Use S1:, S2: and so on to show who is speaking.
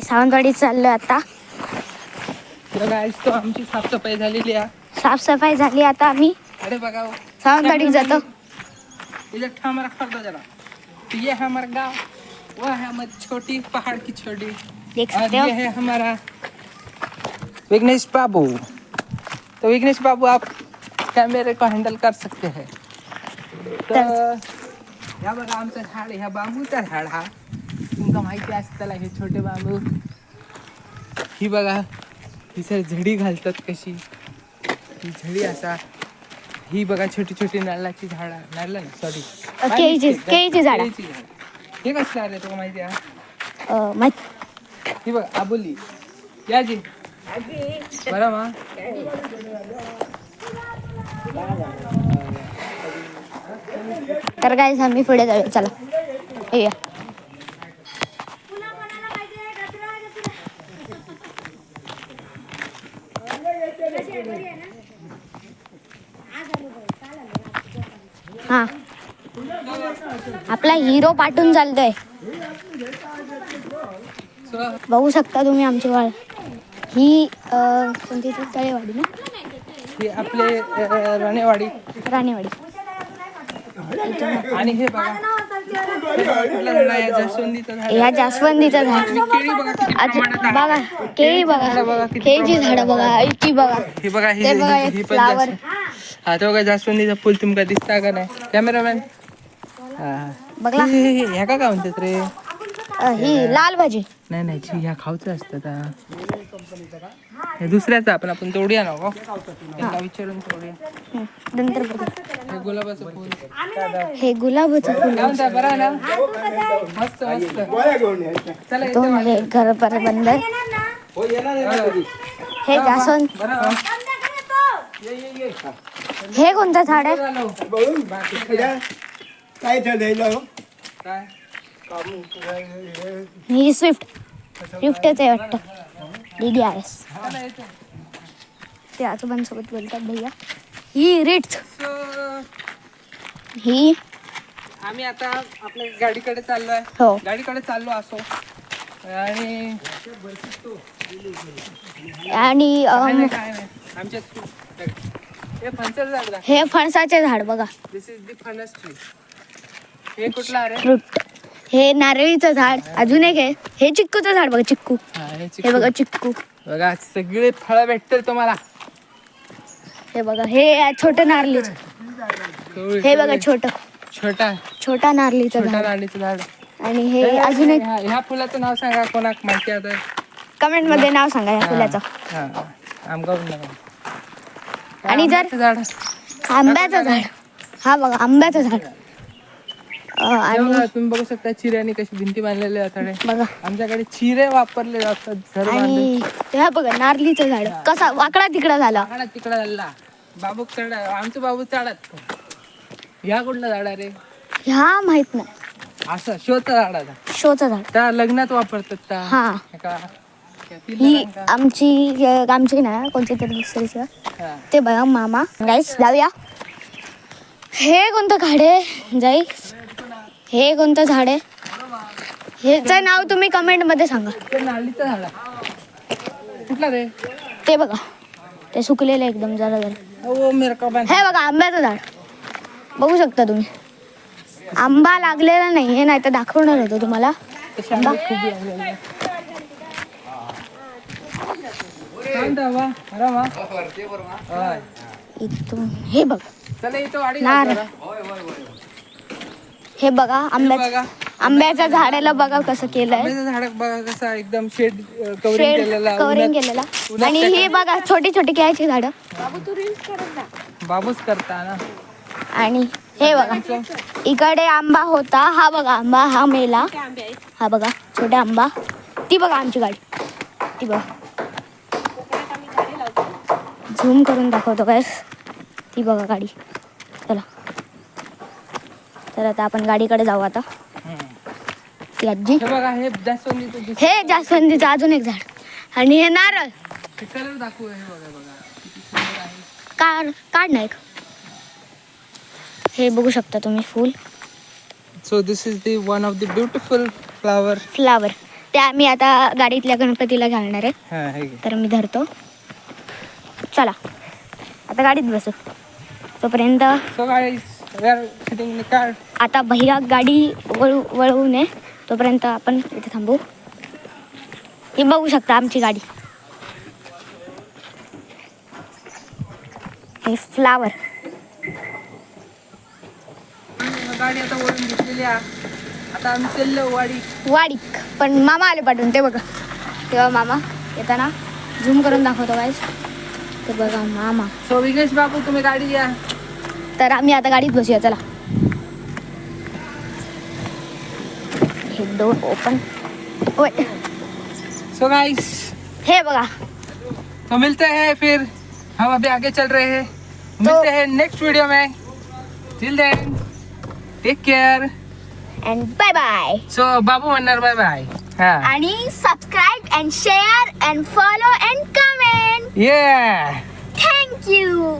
S1: सावंतवाडीत चाललोय आता.
S2: तो आमची साफसफाई झालेली आहे.
S1: साफसफाई झाली आता आम्ही
S2: अरे बघा
S1: सावंतवाडीत जातो.
S2: इधर हमारा खरीदा जरा, ये है हमारा गाँव, वो है हमारी छोटी पहाड़ की छोटी,
S1: देख
S2: और
S1: सकते हो.
S2: ये है हमारा विघ्नेश बाबू. तो विघ्नेश बाबू आप कैमरे को हँडल कर सकते हैं. तर ह्या बघा आमचं झाड, ह्या बांबूचा झाड हा तुमका माहिती असताना, हे छोटे बांबू ही बघा ही सर झडी घालतात कशी, ही झडी असा, ही बघा छोटी छोटी नारळाची झाड, नारळ ना सॉरी
S1: केळीची झाड.
S2: हे कसलं आहे तुला माहिती आहे?
S1: माहित.
S2: ही बघ आबोली या जी बरं मा
S1: तर काय आम्ही पुढे जाऊया. चला येऊया. हा आपला हिरो पाठवून चालतोय. बघू शकता तुम्ही आमची वाळ. ही कोणती ती तळेवाडी ना,
S2: ही आपले राणेवाडी. आणि हे बघा
S1: ह्या जास्वंदीचं झाड. बघा केळी बघा, केळीची झाडं बघा, आईची बघा,
S2: हे बघा ही
S1: फ्लावर.
S2: हा तो बघा जास्वंदीचं फुल तुमका दिसता का नाही कॅमेरामॅन?
S1: बघला
S2: ह्या का म्हणतात रे?
S1: ही लाल भाजी.
S2: नाही ह्या खाऊचं असतं. हे दुसऱ्याचं आपण तोडूया ना विचारून तोडूया.
S1: नंतर बघू.
S2: हे गुलाबाचं फुल,
S1: हे गुलाबाचं फुल.
S2: बरं ना, मस्त मस्त. चला
S1: तो म्हणजे घर पर बंद. हे जास्वंद. हे कोणतं झाड आहे?
S3: काय झालं?
S1: ही स्विफ्टच आहे वाटतं. DDRS. ते आजोबांसोबत बोलतात भैया. ही रिट्स. ही
S2: आम्ही आता आपल्या गाडीकडे चाललोय.
S1: हो,
S2: गाडीकडे चाललो असो आणि
S1: आणि
S2: आमच्या हे फणसाचं झाड.
S1: हे फणसाचे झाड बघा.
S2: दिस इज द फणस ट्री. हे कुठला आहे?
S1: फ्रूट. हे नारळीचं झाड. अजून एक आहे हे चिक्कूचं झाड बघा. चिक्कू. हे बघा चिक्कू.
S2: बघा सगळे फळं भेटतील तुम्हाला.
S1: हे बघा हे छोटं नारळीचं. हे बघा छोटा नारळीचं झाड. आणि हे अजून एक.
S2: ह्या फुलाचं नाव सांगा, कोणाक माहिती आहे
S1: कमेंट मध्ये नाव सांगा या फुलाचं. आणि जर आंब्याचं झाड, हा बघा आंब्याचं झाड. आणि
S2: तुम्ही बघू शकता चिऱ्याने कशी भिंती बांधलेली आहे
S1: बघा.
S2: आमच्याकडे चिरे वापरले जातात.
S1: आणि हे बघा नारळीचं झाड कसा वाकडा तिकडा झाला.
S2: बाबू चढ, आमचं बाबू चढत. ह्या कुठलं झाड आहे रे?
S1: ह्या माहित नाही.
S2: असं शोचं
S1: झाड.
S2: त्या लग्नात वापरतात.
S1: हा ही आमची ना कोणती तरी दुसरीचं ते बघा मामा. गाईस जाऊया. हे कोणतं झाड आहे जाई? हे कोणतं झाड आहे? ह्याचं नाव तुम्ही कमेंट मध्ये सांगा.
S2: नारळीचं झाड कुठला रे?
S1: ते बघा ते सुकलेलं एकदम जरा. हे बघा आंब्याचं झाड. बघू शकता तुम्ही. आंबा लागलेला नाही हे, नाही तर दाखवणार होतो तुम्हाला. इथून हे बघा नारळ. हे बघा आंब्याच्या झाडाला बघा कसं केलंय.
S2: झाड बघा कसं एकदम शेड
S1: कव्हरिंग केलेला. आणि हे बघा छोटी छोटी केळीची झाडं.
S2: बाबूच करता ना.
S1: आणि हे बघा इकडे आंबा होता. हा बघा आंबा हा मेला. हा बघा छोटा आंबा. ती बघा आमची गाडी. ती बघा झूम करून दाखवतो काय. ती बघा गाडी. चला तर आता आपण गाडीकडे जाऊ. आता ती आजी. हे जास्वंदीचं अजून एक झाड. आणि हे नारळ. काढ नाही. हे बघू शकता तुम्ही फूल.
S2: So this is the one of the beautiful flower.
S1: त्या मी आता गाडीतल्या गणपतीला घालणार आहे.
S2: हा हे घे.
S1: तर मी धरतो. चला आता गाडीत बसू. तोपर्यंत
S2: So guys, we are sitting in the car.
S1: आता भैया गाडी वळवू नये तोपर्यंत आपण इथे थांबू. हे बघू शकता आमची गाडी. हे फ्लावर
S2: गाडी आता वळून घेतलेली आहे. आता आम्ही चाललो
S1: वाडीक. पण मामा आले पाठवून ते बघा. तेव्हा मामा येताना झूम करून दाखवतो गाईस. ते बघा मामा.
S2: सो विघ्नेश बाबू तुम्ही गाडी घ्या.
S1: तर आम्ही आता गाडीत बसूया. चला हे डोर ओपन.
S2: सो गाइस,
S1: हे बघा.
S2: तो मिलते हैं फिर. हम अभी आगे चल रहे हैं. मिलते हैं नेक्स्ट वीडियो में. Till then take care
S1: and bye bye.
S2: So बाबू म्हणणार बाय बाय. हा
S1: आणि subscribe and share and follow and comment.
S2: yeah.
S1: Thank you.